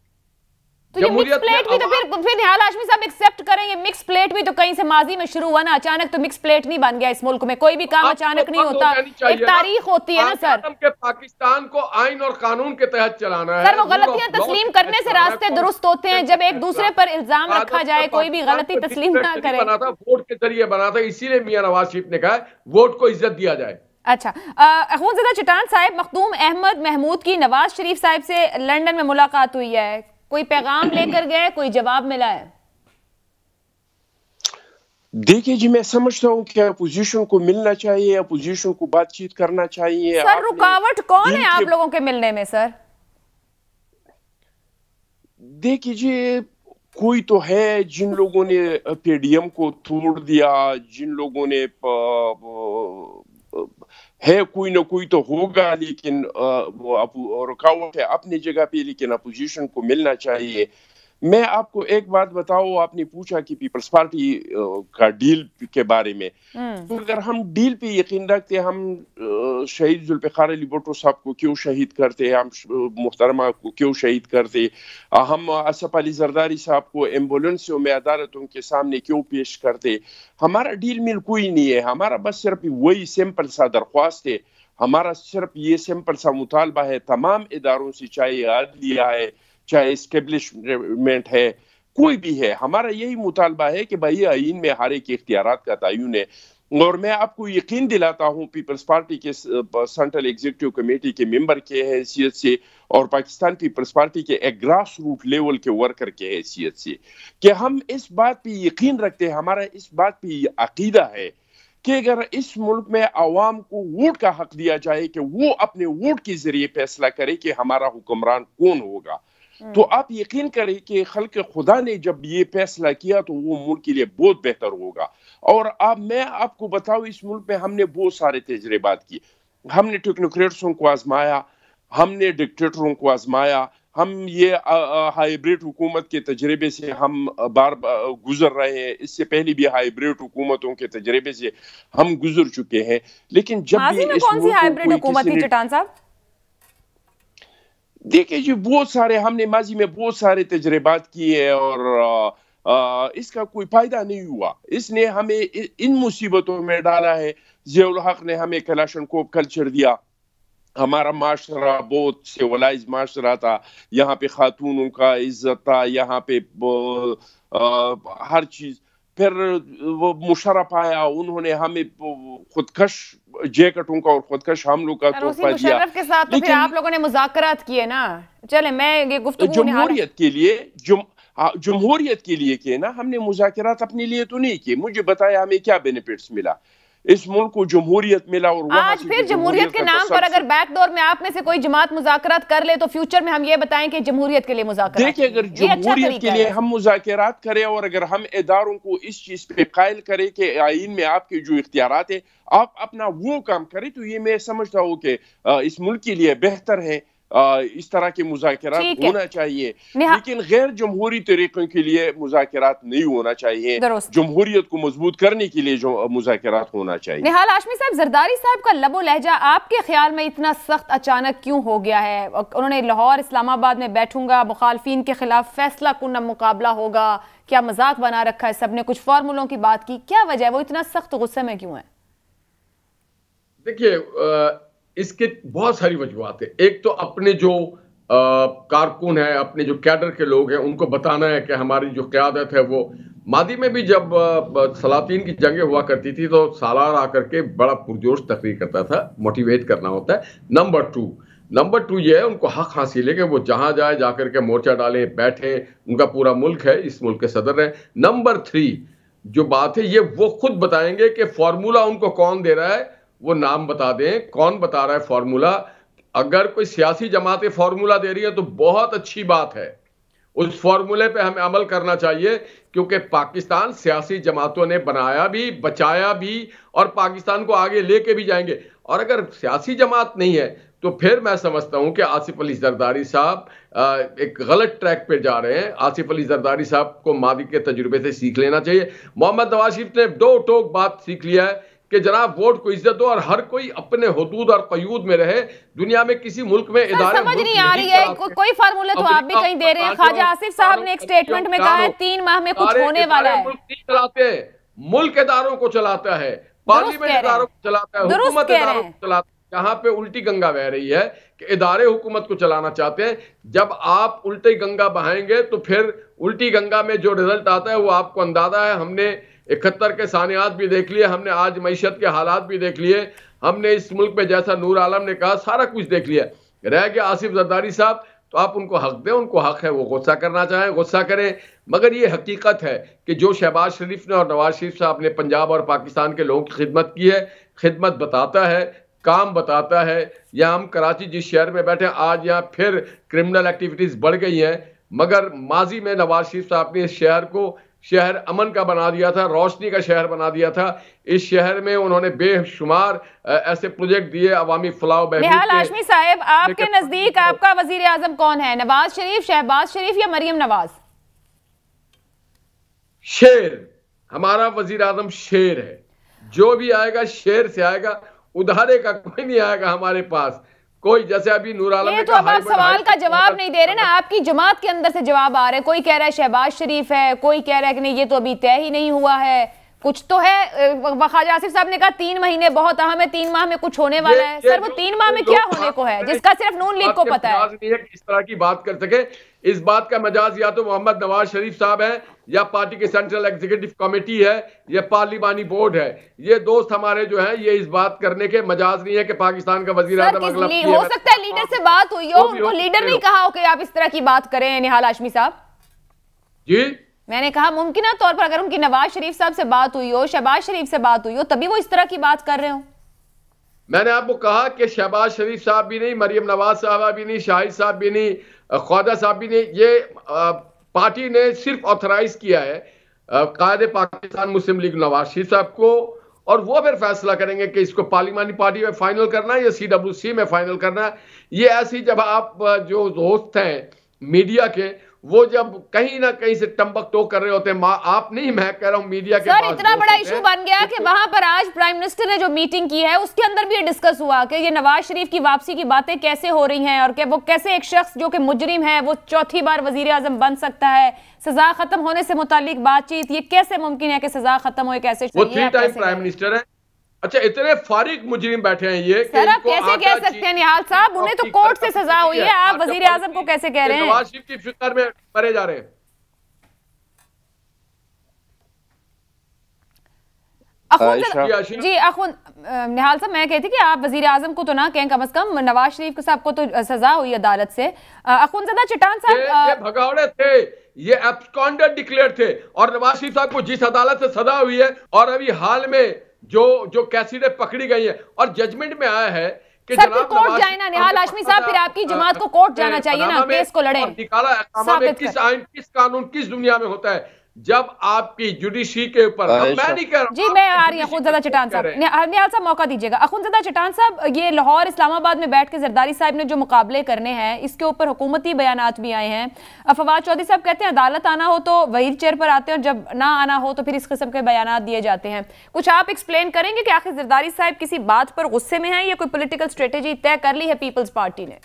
تو یہ مکس پلیٹ بھی تو پھر نہال ہاشمی صاحب ایکسپٹ کریں، یہ مکس پلیٹ بھی تو کہیں سے ماضی میں شروع ہوا نا. اچانک تو مکس پلیٹ نہیں بن گیا اس ملک میں، کوئی بھی کام اچانک نہیں ہوتا، ایک تاریخ ہوتی ہے نا سر. پاکستان کو آئین اور قانون کے تحت چلانا ہے. سر وہ غلطیاں تسلیم کرنے سے راستے درست ہوتے ہیں. جب ایک دوسرے پر الزام رکھا جائے، کوئی بھی غلطی تسلیم نہ کرے. ووٹ کے ذریعے بنا تھا، اسی لیے میاں نواز شریف نے کہا ووٹ کو عزت دیا جائے. اچھا اخوان زدہ چٹان صاحب، مخدوم احمد محمود کی نواز شریف صاحب سے لندن میں ملاقات ہوئی ہے، کوئی پیغام لے کر گئے، کوئی جواب ملا ہے؟ دیکھیے جی، میں سمجھتا ہوں کہ اپوزیشن کو ملنا چاہیے، اپوزیشن کو بات چیت کرنا چاہیے. سر رکاوٹ کون ہے آپ لوگوں کے ملنے میں سر؟ دیکھیے جی، کوئی تو ہے جن لوگوں نے پی ڈی ایم کو توڑ دیا، جن لوگوں نے ہے کوئی نہ کوئی تو ہوگا، لیکن رکاوٹ ہے اپنی جگہ پہ، لیکن اپوزیشن کو ملنا چاہیے. میں آپ کو ایک بات بتاؤں، آپ نے پوچھا کہ پیپلز پارٹی کا ڈیل کے بارے میں. اگر ہم ڈیل پہ یقین رکھتے، ہم شہید ذوالفقار علی بھٹو صاحب کو کیوں شہید کرتے، ہم محترمہ کو کیوں شہید کرتے، ہم اسف علی زرداری صاحب کو ایمبولینسوں میں عدالتوں کے سامنے کیوں پیش کرتے. ہمارا ڈیل مل کوئی نہیں ہے، ہمارا بس صرف وہی سمپل سا درخواست ہے، ہمارا صرف یہ سمپل سا مطالبہ ہے تمام اداروں سے، چاہے عدلیہ ہے، چاہے اسٹیبلشمنٹ ہے، کوئی بھی ہے، ہمارا یہی مطالبہ ہے کہ بھائی آئین میں ہر ایک اختیارات کا تعین ہے. اور میں آپ کو یقین دلاتا ہوں پیپلز پارٹی کے سینٹرل ایگزیکٹو کمیٹی کے ممبر کے حیثیت سے اور پاکستان پیپلز پارٹی کے ایک گراس روٹ لیول کے ورکر کے حیثیت سے کہ ہم اس بات پہ یقین رکھتے ہیں، ہمارا اس بات پہ عقیدہ ہے کہ اگر اس ملک میں عوام کو ووٹ کا حق دیا جائے کہ وہ اپنے ووٹ کے ذریعے فیصلہ کرے کہ ہمارا حکمران کون ہوگا. تو آپ یقین کریں کہ خلق خدا نے جب یہ فیصلہ کیا تو وہ ملک کے لیے بہت بہتر ہوگا. اور میں آپ کو بتاؤں اس ملک میں ہم نے بہت سارے تجربات کی. ہم نے ٹیکنوکریٹسوں کو آزمایا, ہم نے ڈکٹیٹروں کو آزمایا, ہم یہ ہائیبریڈ حکومت کے تجربے سے ہم بار گزر رہے ہیں. اس سے پہلے بھی ہائیبریڈ حکومتوں کے تجربے سے ہم گزر چکے ہیں. لیکن جب بھی کون سی ہائیبریڈ حکومت تھی چٹان صاحب؟ دیکھیں جی بہت سارے ہم نے ماضی میں بہت سارے تجربات کیے اور اس کا کوئی فائدہ نہیں ہوا. اس نے ہمیں ان مصیبتوں میں ڈالا ہے. ضیاء الحق نے ہمیں کلاشنکوف کلچر دیا. ہمارا معاشرہ بہت سیولائز معاشرہ تھا. یہاں پہ خاتونوں کا عزت تھا, یہاں پہ ہر چیز. پھر وہ مشرف آیا, انہوں نے ہمیں خودکش جیکٹوں کا اور خودکش حملوں کا تحفہ دیا. مشرف کے ساتھ تو پھر آپ لوگوں نے مذاکرات کیے نا. چلیں میں یہ گفتگو جمہوریت کے لیے جمہوریت کے لیے کیے نا ہم نے مذاکرات, اپنے لیے تو نہیں کیے. مجھے بتایا ہمیں کیا بینیفٹس ملا. اس ملک کو جمہوریت ملا. اور آج پھر جمہوریت کے نام پر اگر بیک ڈور میں آپ میں سے کوئی جماعت مذاکرات کر لے تو فیوچر میں ہم یہ بتائیں کہ جمہوریت کے لیے مذاکرات. دیکھیں اگر جمہوریت کے لیے ہم مذاکرات کریں اور اگر ہم اداروں کو اس چیز پہ قائل کریں کہ آئین میں آپ کے جو اختیارات ہیں آپ اپنا وہ کام کریں, تو یہ میں سمجھتا ہوں کہ اس ملک کے لیے بہتر ہے. اس طرح کے مذاکرات ہونا چاہیے, لیکن غیر جمہوری طریقوں کے لیے مذاکرات نہیں ہونا چاہیے. جمہوریت کو مضبوط کرنے کے لیے جو مذاکرات ہونا چاہیے. نہال ہاشمی صاحب, زرداری صاحب کا لب و لہجہ آپ کے خیال میں اتنا سخت اچانک کیوں ہو گیا ہے؟ انہوں نے لاہور اسلام آباد میں بیٹھوں گا, مخالفین کے خلاف فیصلہ کن مقابلہ ہوگا, کیا مذاق بنا رکھا ہے سب نے, کچھ فارمولوں کی بات کی, کیا وجہ ہے وہ اتنا سخت غصے میں کیوں ہے؟ دیکھیے اس کے بہت ساری وجوہات ہیں. ایک تو اپنے جو کارکن ہیں, اپنے جو کیڈر کے لوگ ہیں, ان کو بتانا ہے کہ ہماری جو قیادت ہے وہ ماضی میں بھی جب سلاطین کی جنگیں ہوا کرتی تھی تو سالار آ کر کے بڑا پرجوش تقریر کرتا تھا, موٹیویٹ کرنا ہوتا ہے. نمبر ٹو یہ ہے ان کو حق حاصل ہے کہ وہ جہاں جائے جا کر کے مورچہ ڈالیں, بیٹھیں, ان کا پورا ملک ہے, اس ملک کے صدر ہیں. نمبر 3 جو بات ہے یہ وہ خود بتائیں گے کہ فارمولہ ان کو کون دے رہا ہے, وہ نام بتا دیں کون بتا رہا ہے فارمولہ. اگر کوئی سیاسی جماعت فارمولہ دے رہی ہے تو بہت اچھی بات ہے, اس فارمولے پہ ہمیں عمل کرنا چاہیے, کیونکہ پاکستان سیاسی جماعتوں نے بنایا بھی, بچایا بھی اور پاکستان کو آگے لے کے بھی جائیں گے. اور اگر سیاسی جماعت نہیں ہے تو پھر میں سمجھتا ہوں کہ آصف علی زرداری صاحب ایک غلط ٹریک پہ جا رہے ہیں. آصف علی زرداری صاحب کو ماضی کے تجربے سے سیکھ لینا چاہیے. محمد نواز شریف نے دو ٹوک بات سیکھ لیا ہے کہ جناب ووٹ کو عزت دو اور ہر کوئی اپنے حدود اور قیود میں رہے. دنیا میں کسی ملک میں ادارے سمجھ نہیں آ رہی ہے, کوئی فارمولہ تو آپ بھی کہیں دے رہے ہیں. خواجہ آصف صاحب نے ایک سٹیٹمنٹ میں کہا ہے 3 ماہ میں کچھ ہونے والا ہے. ملک نہیں چلاتے ہیں, ملک اداروں کو چلاتا ہے, پارلیمنٹ اداروں کو چلاتا ہے, حکومت اداروں کو چلاتا ہے. یہاں پہ الٹی گنگا بہ رہی ہے کہ ادارے حکومت کو چلانا چاہتے ہیں. جب آپ الٹی گنگا بہائیں گے تو پھر الٹی گنگا میں جو رزلٹ آتا ہے وہ آپ کو اندازہ ہے. ہم نے 71 کے ثانیات بھی دیکھ لیے, ہم نے آج معیشت کے حالات بھی دیکھ لیے, ہم نے اس ملک میں جیسا نور عالم نے کہا سارا کچھ دیکھ لیا. رہ گیا آصف زرداری صاحب, تو آپ ان کو حق دیں, ان کو حق ہے وہ غصہ کرنا چاہیں غصہ کریں. مگر یہ حقیقت ہے کہ جو شہباز شریف نے اور نواز شریف صاحب نے پنجاب اور پاکستان کے لوگوں کی خدمت کی ہے, خدمت بتاتا ہے, کام بتاتا ہے. یہاں ہم کراچی جس شہر میں بیٹھے ہیں آج یہاں پھر کرمنل ایکٹیویٹیز بڑھ گئی ہیں, مگر ماضی میں نواز شریف صاحب نے اس شہر کو شہر امن کا بنا دیا تھا, روشنی کا شہر بنا دیا تھا. اس شہر میں انہوں نے بے شمار ایسے پروجیکٹ دیے عوامی فلاح و بہبود کے. نہال ہاشمی صاحب, آپ کے نزدیک آپ کا وزیر اعظم کون ہے, نواز شریف, شہباز شریف یا مریم نواز؟ شیر, ہمارا وزیر اعظم شیر ہے. جو بھی آئے گا شیر سے آئے گا, ادھارے کا کوئی نہیں آئے گا ہمارے پاس. کوئی جیسے ابھی نور عالم نے کہا, یہ تو آپ سوال کا جواب نہیں دے رہے نا, آپ کی جماعت کے اندر سے جواب آ رہے ہیں. کوئی کہہ رہا ہے شہباز شریف ہے, کوئی کہہ رہا ہے کہ نہیں یہ تو ابھی طے ہی نہیں ہوا ہے, کچھ تو ہے. خواجہ آصف صاحب نے کہا 3 مہینے بہت اہم ہے, 3 ماہ میں کچھ ہونے والا ہے. سر وہ 3 ماہ میں کیا ہونے کو ہے جس کا صرف نون لیگ کو پتا ہے؟ اس طرح کی بات کر سکے, اس بات کا مجاز یا تو محمد نواز شریف صاحب ہیں یا پارٹی کے سینٹرل ایگزیکٹو کمیٹی ہے یا پارلیمانی بورڈ ہے. یہ دوست ہمارے جو ہیں یہ اس بات کرنے کے مجاز نہیں ہے کہ پاکستان کا وزیر اعظم اگلا ہو سکتا ہے لیڈر سے بات ہوئی ہو, ان کو لیڈر نہیں کہا ہو کہ آپ اس طرح کی بات کریں. نہال ہاشمی صاحب جی, میں نے کہا ممکنہ طور پر اگر ان کی نواز شریف صاحب سے بات ہوئی ہو, شہباز شریف سے بات ہوئی ہو, تبھی وہ اس طرح کی بات کر رہے ہوں. میں نے آپ کو کہا کہ شہباز شریف صاحب بھی نہیں, مریم نواز صاحبہ بھی نہیں, شاہد صاحب بھی نہیں, خواجہ صاحب بھی نہیں. یہ پارٹی نے صرف آتھرائز کیا ہے قائد پاکستان مسلم لیگ نواز شریف صاحب کو, اور وہ پھر فیصلہ کریں گے کہ اس کو پارلیمانی پارٹی میں فائنل کرنا ہے یا CWC میں فائنل کرنا ہے. یہ ایسی جب آپ جو دوست ہیں میڈیا کے, وہ جب کہیں نہ کہیں سے ٹمبک ٹوک کر رہے ہوتے ہیں, آپ نہیں, میں کہہ رہا ہوں میڈیا کے سر اتنا بڑا ایشو بن گیا کہ وہاں پر آج پرائم منسٹر نے جو میٹنگ کی ہے اس کے اندر بھی یہ ڈسکس ہوا کہ یہ نواز شریف کی واپسی کی باتیں کیسے ہو رہی ہیں, اور کہ وہ کیسے ایک شخص جو کہ مجرم ہے وہ چوتھی بار وزیر اعظم بن سکتا ہے, سزا ختم ہونے سے متعلق بات چیت, یہ کیسے ممکن ہے کہ سزا ختم ہوئے, کیسے وہ 3 ٹائم پرائم منسٹر ہیں. اچھا اتنے فارغ مجرم بیٹھے ہیں یہ, سر آپ کیسے کہہ سکتے ہیں نہال صاحب, انہیں تو کورٹ سے سزا ہوئی ہے, آپ وزیر اعظم کو کیسے کہہ رہے ہیں نواز شریف کی فکر میں مرے جا رہے ہیں. جی نہال صاحب میں کہتی کہ آپ وزیر اعظم کو تو نہ کہیں, کم از کم نواز شریف صاحب کو تو سزا ہوئی عدالت سے. اخونزادہ چٹان صاحب یہ بھگاوڑے تھے, یہ ایبسکانڈر ڈکلیئر تھے, اور نواز شریف صاحب کو جس عدالت سے سزا ہوئی ہے, اور ابھی حال میں جو کیسیڈیں پکڑی گئی ہیں اور ججمنٹ میں آیا ہے کہ سر پھر کورٹ جائے نا نہال ہاشمی صاحب, پھر آپ کی جماعت کو کورٹ جانا چاہیے نا, کیس کو لڑیں. نکالا اقامہ میں کس آئین, کس قانون, کس دنیا میں ہوتا ہے جب آپ کی جوڈیشری کے اوپر, میں نہیں کہہ رہا. جی میں آ رہی ہوں اخونزادہ چٹان صاحب, نہال صاحب موقع دیجیے گا. اخونزادہ چٹان صاحب, یہ لاہور اسلام آباد میں بیٹھ کے زرداری صاحب نے جو مقابلے کرنے ہیں اس کے اوپر حکومتی بیانات بھی آئے ہیں. فواد چودھری صاحب کہتے ہیں عدالت آنا ہو تو وہی چیئر پر آتے ہیں, اور جب نہ آنا ہو تو پھر اس قسم کے بیانات دیے جاتے ہیں. کچھ آپ ایکسپلین کریں گے کہ آخر زرداری صاحب کسی بات پر غصے میں ہیں یا کوئی پولیٹیکل اسٹریٹجی طے کر لی ہے پیپلز پارٹی نے؟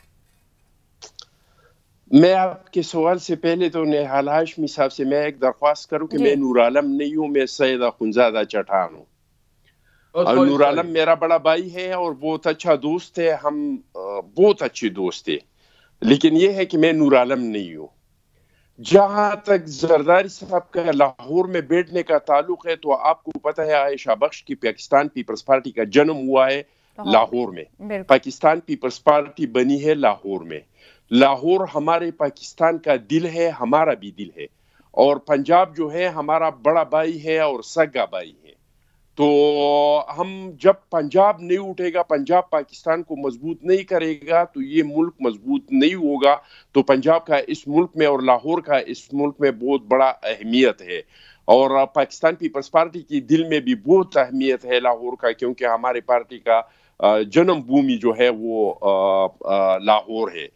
میں آپ کے سوال سے پہلے تو نہال ہاشمی صاحب سے میں ایک درخواست کروں کہ میں نور عالم نہیں ہوں, میں سید اخونزادہ چٹان ہوں. اور نور عالم میرا بڑا بھائی ہے اور بہت اچھا دوست ہے, ہم بہت اچھے دوست ہیں, لیکن یہ ہے کہ میں نور عالم نہیں ہوں. جہاں تک زرداری صاحب کا لاہور میں بیٹھنے کا تعلق ہے تو آپ کو پتہ ہے عائشہ بخش کی پاکستان پیپلز پارٹی کا جنم ہوا ہے لاہور میں. پاکستان پیپلز پارٹی بنی ہے لاہور میں. لاہور ہمارے پاکستان کا دل ہے, ہمارا بھی دل ہے, اور پنجاب جو ہے ہمارا بڑا بھائی ہے اور سگا بھائی ہے. تو ہم جب پنجاب نہیں اٹھے گا, پنجاب پاکستان کو مضبوط نہیں کرے گا تو یہ ملک مضبوط نہیں ہوگا. تو پنجاب کا اس ملک میں اور لاہور کا اس ملک میں بہت بڑا اہمیت ہے, اور پاکستان پیپلز پارٹی کی دل میں بھی بہت اہمیت ہے لاہور کا, کیونکہ ہمارے پارٹی کا جنم بھومی جو ہے وہ لاہور ہے.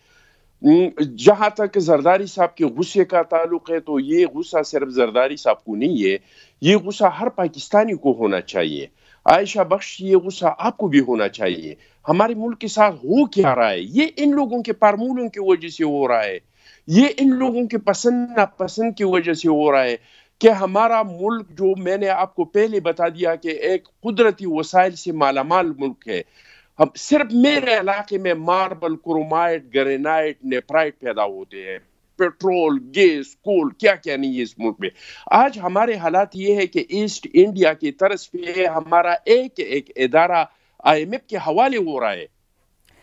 جہاں تک زرداری صاحب کے غصے کا تعلق ہے تو یہ غصہ صرف زرداری صاحب کو نہیں ہے, یہ غصہ ہر پاکستانی کو ہونا چاہیے. عائشہ بخش, یہ غصہ آپ کو بھی ہونا چاہیے. ہمارے ملک کے ساتھ ہو کیا رہا ہے, یہ ان لوگوں کے پارمولوں کی وجہ سے ہو رہا ہے, یہ ان لوگوں کے پسند ناپسند کی وجہ سے ہو رہا ہے کہ ہمارا ملک, جو میں نے آپ کو پہلے بتا دیا کہ ایک قدرتی وسائل سے مالا مال ملک ہے. صرف میرے علاقے میں ماربل, کرومائٹ, گرینائٹ, نیپرائٹ پیدا ہوتے ہیں, پیٹرول, گیس, کول, کیا کیا نہیں ہے اس ملک میں. آج ہمارے حالات یہ ہے کہ ایسٹ انڈیا کی طرز پہ ہمارا ایک ادارہ IMF کے حوالے ہو رہا ہے.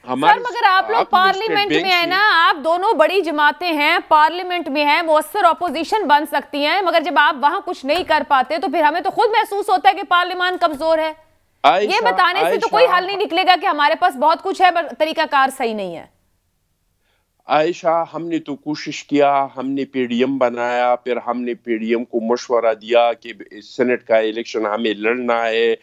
سر مگر آپ لوگ پارلیمنٹ میں ہیں نا, آپ دونوں بڑی جماعتیں ہیں, پارلیمنٹ میں ہیں, مؤثر اپوزیشن بن سکتی ہیں, مگر جب آپ وہاں کچھ نہیں کر پاتے تو پھر ہمیں تو خود محسوس ہوتا ہے کہ پارلیمان کمزور ہے. یہ بتانے سے تو کوئی حل نہیں نکلے گا کہ ہمارے پاس بہت کچھ ہے پر طریقہ کار صحیح نہیں ہے. عائشہ, ہم نے تو کوشش کیا, ہم نے PDM بنایا, پھر ہم نے PDM کو مشورہ دیا کہ سینٹ کا الیکشن ہمیں لڑنا ہے.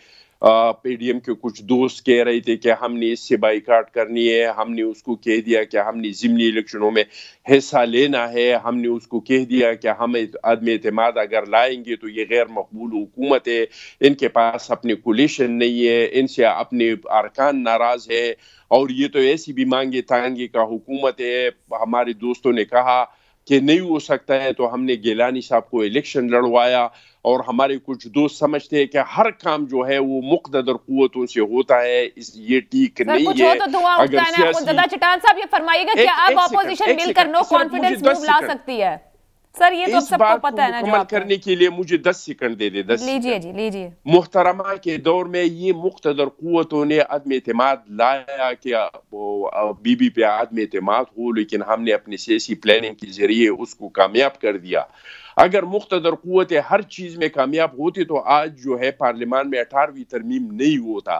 PDM کے کچھ دوست کہہ رہے تھے کہ ہم نے اس سے بائیکاٹ کرنی ہے, ہم نے اس کو کہہ دیا کہ ہم نے ضمنی الیکشنوں میں حصہ لینا ہے, ہم نے اس کو کہہ دیا کہ ہم عدم اعتماد اگر لائیں گے تو یہ غیر مقبول حکومت ہے, ان کے پاس اپنے کولیشن نہیں ہے, ان سے اپنے ارکان ناراض ہے, اور یہ تو ایسی بھی مانگے تانگے کا حکومت ہے. ہمارے دوستوں نے کہا کہ نہیں ہو سکتا ہے, تو ہم نے گیلانی صاحب کو الیکشن لڑوایا, اور ہمارے کچھ دوست سمجھتے ہیں کہ ہر کام جو ہے وہ مقتدر قوتوں سے ہوتا ہے, یہ ٹھیک نہیں ہے. اگر سیاسی چٹان صاحب یہ فرمائیے گا کہ آپ اپوزیشن مل کر نو کانفیڈنس موو لا سکتی ہے. سر یہ تو سب کو پتہ ہے نا, مکمل کرنے کے لیے مجھے 10 سیکنڈ دے دے. 10 لیجیے جی لیجیے. محترمہ, کے دور میں یہ مقتدر قوتوں نے عدم اعتماد لایا کہ بی بی پہ عدم اعتماد ہو, لیکن ہم نے اپنی سیاسی پلاننگ کے ذریعے اس کو کامیاب کر دیا. اگر مقتدر قوتیں ہر چیز میں کامیاب ہوتی تو آج جو ہے پارلیمان میں 18ویں ترمیم نہیں ہوتا.